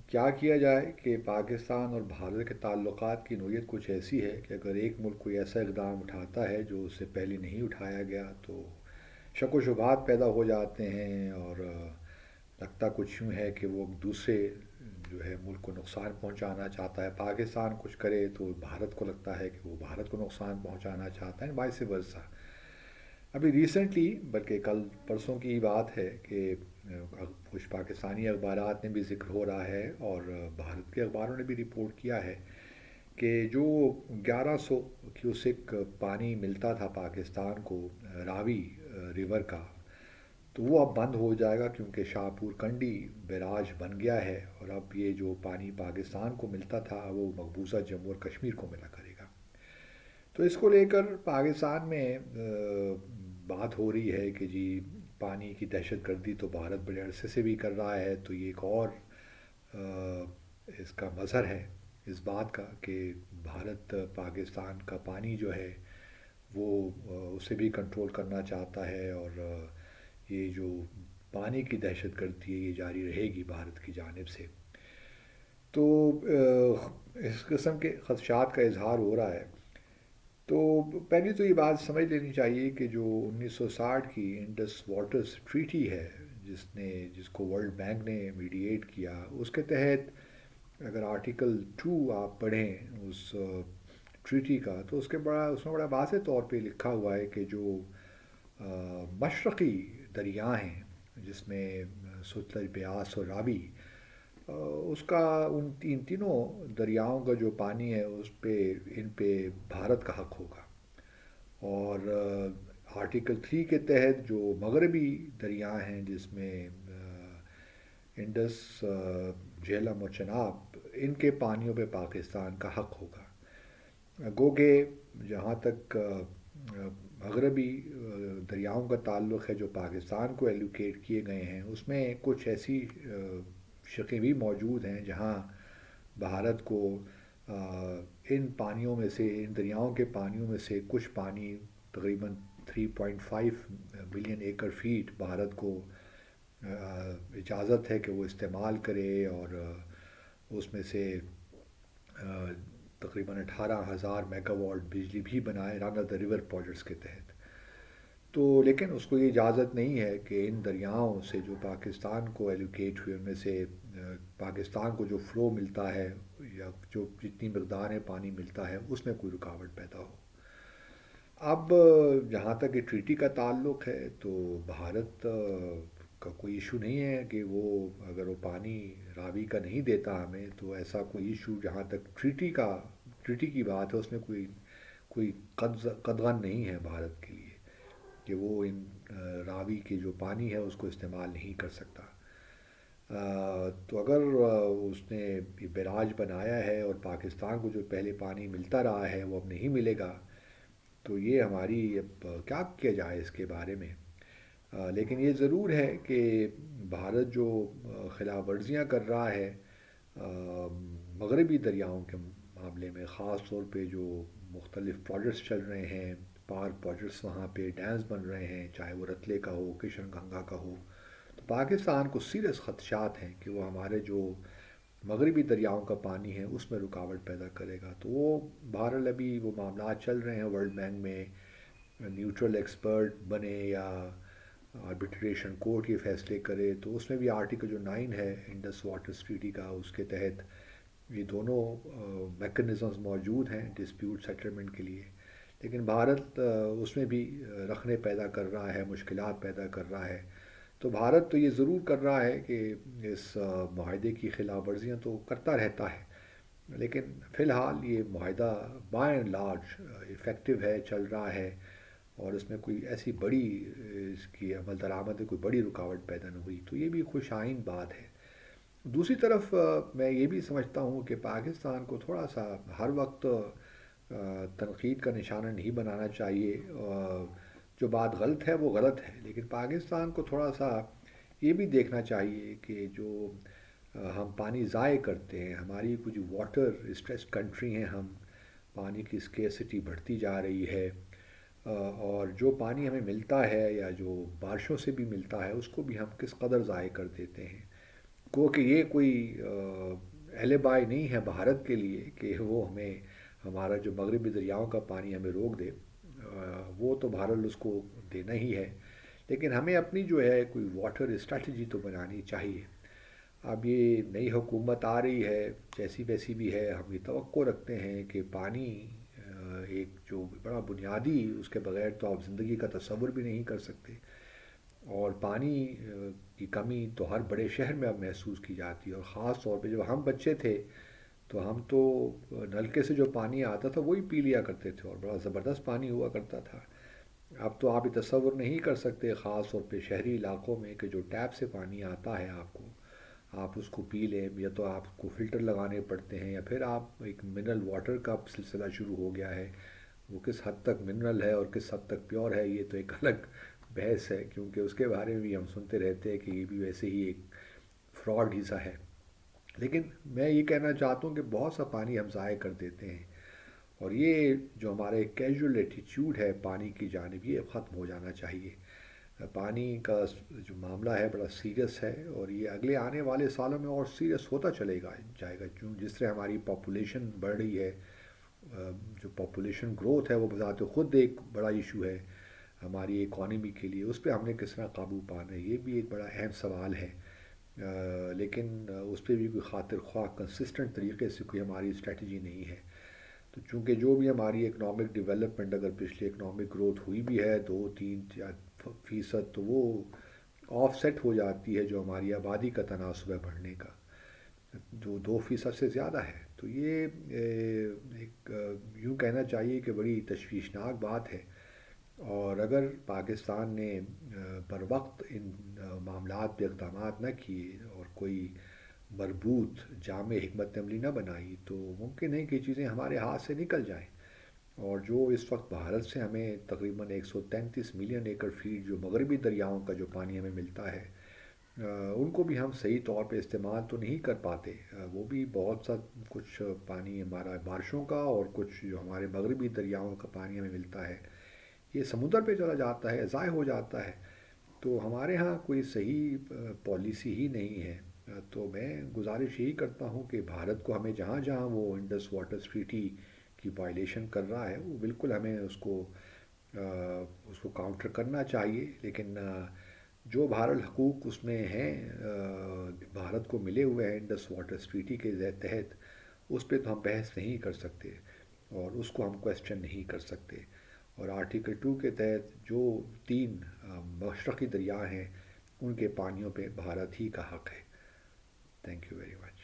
کیا کیا جائے کہ پاکستان اور بھارت کے تعلقات کی نوعیت کچھ ایسی ہے کہ اگر ایک ملک کوئی ایسا اقدام اٹھاتا ہے جو اس سے پہلے نہیں اٹھایا گیا تو شک و شبہات پیدا ہو جاتے ہیں، اور لگتا کچھ یوں ہے کہ وہ دوسرے جو ہے ملک کو نقصان پہنچانا چاہتا ہے، پاکستان کچھ کرے تو بھارت کو لگتا ہے کہ وہ بھارت کو نقصان پہنچانا چاہتا ہے، وائس ورسا۔ ابھی ریسنٹلی، بلکہ کل پرسوں کی بات ہے کہ کچھ پاکستانی اخبارات میں بھی ذکر ہو رہا ہے اور بھارت کے اخباروں نے بھی رپورٹ کیا ہے کہ جو 1100 کیوسک پانی ملتا تھا پاکستان کو راوی ریور کا، تو وہ اب بند ہو جائے گا کیونکہ شاہپور کنڈی بیراج بن گیا ہے، اور اب یہ جو پانی پاکستان کو ملتا تھا وہ مقبوضہ جموں اور کشمیر کو ملا کرے گا۔ تو اس کو لے کر پاکستان میں بات ہو رہی ہے کہ جی پانی کی دہشت گردی تو بھارت بڑے عرصے سے بھی کر رہا ہے، تو یہ ایک اور آ، اس کا مظہر ہے اس بات کا کہ بھارت پاکستان کا پانی جو ہے وہ اسے بھی کنٹرول کرنا چاہتا ہے، اور یہ جو پانی کی دہشت گردی ہے یہ جاری رہے گی بھارت کی جانب سے۔ تو اس قسم کے خدشات کا اظہار ہو رہا ہے۔ تو پہلی تو یہ بات سمجھ لینی چاہیے کہ جو 1960 کی انڈس واٹرز ٹریٹی ہے، جس کو ورلڈ بینک نے میڈیٹ کیا، اس کے تحت اگر آرٹیکل 2 آپ پڑھیں اس ٹریٹی کا، تو اس میں بڑا واضح طور پہ لکھا ہوا ہے کہ جو مشرقی دریا ہیں جس میں ستلج، بیاس اور راوی، اس کا ان تینوں دریاؤں کا جو پانی ہے اس پہ ان پہ بھارت کا حق ہوگا، اور آرٹیکل 3 کے تحت جو مغربی دریا ہیں جس میں انڈس، جہلم اور چناب، ان کے پانیوں پہ پاکستان کا حق ہوگا۔ گو کہ جہاں تک مغربی دریاؤں کا تعلق ہے جو پاکستان کو ایلوکیٹ کیے گئے ہیں، اس میں کچھ ایسی شقیں بھی موجود ہیں جہاں بھارت کو ان پانیوں میں سے، ان دریاؤں کے پانیوں میں سے کچھ پانی تقریباً 3.5 ملین ایکڑ فیٹ بھارت کو اجازت ہے کہ وہ استعمال کرے، اور اس میں سے تقریباً 18,000 میگا واٹ بجلی بھی بنائے رن آف دا ریور پروجیکٹس کے تحت۔ تو لیکن اس کو یہ اجازت نہیں ہے کہ ان دریاؤں سے جو پاکستان کو ایلوکیٹ ہوئے ان میں سے پاکستان کو جو فلو ملتا ہے یا جو جتنی مقدار میں پانی ملتا ہے اس میں کوئی رکاوٹ پیدا ہو۔ اب جہاں تک یہ ٹریٹی کا تعلق ہے تو بھارت کا کوئی ایشو نہیں ہے کہ وہ اگر وہ پانی راوی کا نہیں دیتا ہمیں، تو ایسا کوئی ایشو جہاں تک ٹریٹی کی بات ہے اس میں کوئی قدغن نہیں ہے بھارت کے لیے کہ وہ ان راوی کے جو پانی ہے اس کو استعمال نہیں کر سکتا۔ تو اگر اس نے یہ بیراج بنایا ہے اور پاکستان کو جو پہلے پانی ملتا رہا ہے وہ اب نہیں ملے گا، تو یہ ہماری اب کیا کیا جائے اس کے بارے میں۔ لیکن یہ ضرور ہے کہ بھارت جو خلاف ورزیاں کر رہا ہے مغربی دریاؤں کے معاملے میں، خاص طور پہ جو مختلف پروجیکٹس چل رہے ہیں، پارک پروجیکٹس، وہاں پہ ڈیمز بن رہے ہیں، چاہے وہ رتلے کا ہو، کشن گنگا کا ہو، تو پاکستان کو سیریس خدشات ہیں کہ وہ ہمارے جو مغربی دریاؤں کا پانی ہے اس میں رکاوٹ پیدا کرے گا۔ تو وہ بہرحال ابھی وہ معاملات چل رہے ہیں ورلڈ بینک میں، نیوٹرل ایکسپرٹ بنے یا آربیٹریشن کورٹ یہ فیصلے کرے، تو اس میں بھی آرٹیکل جو 9 ہے انڈس واٹر ٹریٹی کا، اس کے تحت یہ دونوں میکنزمز موجود ہیں ڈسپیوٹ سیٹلمنٹ کے لیے۔ لیکن بھارت اس میں بھی رکھنے پیدا کر رہا ہے، مشکلات پیدا کر رہا ہے۔ تو بھارت تو یہ ضرور کر رہا ہے کہ اس معاہدے کی خلاف ورزیاں تو کرتا رہتا ہے، لیکن فی الحال یہ معاہدہ بائی اینڈ لارج افیکٹو ہے، چل رہا ہے، اور اس میں کوئی ایسی بڑی اس کی عمل درآمد میں کوئی بڑی رکاوٹ پیدا نہ ہوئی، تو یہ بھی خوش آئند بات ہے۔ دوسری طرف میں یہ بھی سمجھتا ہوں کہ پاکستان کو تھوڑا سا ہر وقت تنقید کا نشانہ نہیں بنانا چاہیے۔ جو بات غلط ہے وہ غلط ہے، لیکن پاکستان کو تھوڑا سا یہ بھی دیکھنا چاہیے کہ جو ہم پانی ضائع کرتے ہیں، ہماری کچھ واٹر اسٹریسڈ کنٹری ہیں ہم، پانی کی اسکیسٹی بڑھتی جا رہی ہے، اور جو پانی ہمیں ملتا ہے یا جو بارشوں سے بھی ملتا ہے اس کو بھی ہم کس قدر ضائع کر دیتے ہیں۔ گو کہ یہ کوئی ایلیبائی نہیں ہے بھارت کے لیے کہ وہ ہمیں ہمارا جو مغربی دریاؤں کا پانی ہمیں روک دے، وہ تو بہرحال اس کو دینا ہی ہے، لیکن ہمیں اپنی جو ہے کوئی واٹر اسٹریٹجی تو بنانی چاہیے۔ اب یہ نئی حکومت آ رہی ہے، جیسی ویسی بھی ہے، ہم یہ توقع رکھتے ہیں کہ پانی ایک جو بڑا بنیادی، اس کے بغیر تو آپ زندگی کا تصور بھی نہیں کر سکتے، اور پانی کی کمی تو ہر بڑے شہر میں اب محسوس کی جاتی ہے، اور خاص طور پہ جب ہم بچے تھے تو ہم تو نلکے سے جو پانی آتا تھا وہی پی لیا کرتے تھے، اور بڑا زبردست پانی ہوا کرتا تھا۔ اب تو آپ یہ تصور نہیں کر سکتے، خاص طور پہ شہری علاقوں میں، کہ جو ٹیپ سے پانی آتا ہے آپ کو، آپ اس کو پی لیں، یا تو آپ کو فلٹر لگانے پڑتے ہیں، یا پھر آپ ایک منرل واٹر کا سلسلہ شروع ہو گیا ہے۔ وہ کس حد تک منرل ہے اور کس حد تک پیور ہے، یہ تو ایک الگ بحث ہے، کیونکہ اس کے بارے میں بھی ہم سنتے رہتے ہیں کہ یہ بھی ویسے ہی ایک فراڈ ہی سا ہے۔ لیکن میں یہ کہنا چاہتا ہوں کہ بہت سا پانی ہم ضائع کر دیتے ہیں، اور یہ جو ہمارے کیجول ایٹیچیوڈ ہے پانی کی جانب، یہ اب ختم ہو جانا چاہیے۔ پانی کا جو معاملہ ہے بڑا سیریس ہے، اور یہ اگلے آنے والے سالوں میں اور سیریس ہوتا چلے گا جائے گا، کیوں جس طرح ہماری پاپولیشن بڑھ رہی ہے، جو پاپولیشن گروتھ ہے وہ بذات خود ایک بڑا ایشو ہے ہماری اکانومی کے لیے، اس پہ ہم نے کس طرح قابو پانا ہے، یہ بھی ایک بڑا اہم سوال ہے۔ لیکن اس پہ بھی کوئی خاطر خواہ کنسسٹنٹ طریقے سے کوئی ہماری اسٹریٹجی نہیں ہے۔ تو چونکہ جو بھی ہماری اکنامک ڈیولپمنٹ اگر پچھلی اکنامک گروتھ ہوئی بھی ہے 2-3-4% تو وہ آف سیٹ ہو جاتی ہے جو ہماری آبادی کا تناسب ہے بڑھنے کا، جو 2% سے زیادہ ہے۔ تو یہ ایک یوں کہنا چاہیے کہ بڑی تشویشناک بات ہے، اور اگر پاکستان نے بر وقت ان معاملات پہ اقدامات نہ کیے اور کوئی مربوط جامع حکمت عملی نہ بنائی، تو ممکن ہے کہ یہ چیزیں ہمارے ہاتھ سے نکل جائیں، اور جو اس وقت بھارت سے ہمیں تقریباً 133 ملین ایکڑ فیٹ جو مغربی دریاؤں کا جو پانی ہمیں ملتا ہے، ان کو بھی ہم صحیح طور پہ استعمال تو نہیں کر پاتے۔ وہ بھی بہت سا کچھ پانی ہمارا بارشوں کا، اور کچھ جو ہمارے مغربی دریاؤں کا پانی ہمیں ملتا ہے یہ سمندر پہ چلا جاتا ہے، ضائع ہو جاتا ہے۔ تو ہمارے ہاں کوئی صحیح پالیسی ہی نہیں ہے۔ تو میں گزارش یہی کرتا ہوں کہ بھارت کو ہمیں جہاں جہاں وہ انڈس واٹر ٹریٹی کی وائلیشن کر رہا ہے، وہ بالکل ہمیں اس کو کاؤنٹر کرنا چاہیے، لیکن جو حقوق اس میں ہیں، بھارت کو ملے ہوئے ہیں انڈس واٹر ٹریٹی کے تحت، اس پہ تو ہم بحث نہیں کر سکتے، اور اس کو ہم کویسچن نہیں کر سکتے۔ اور آرٹیکل 2 کے تحت جو 3 مشرقی دریا ہیں ان کے پانیوں پہ بھارت ہی کا حق ہے۔ Thank you very much.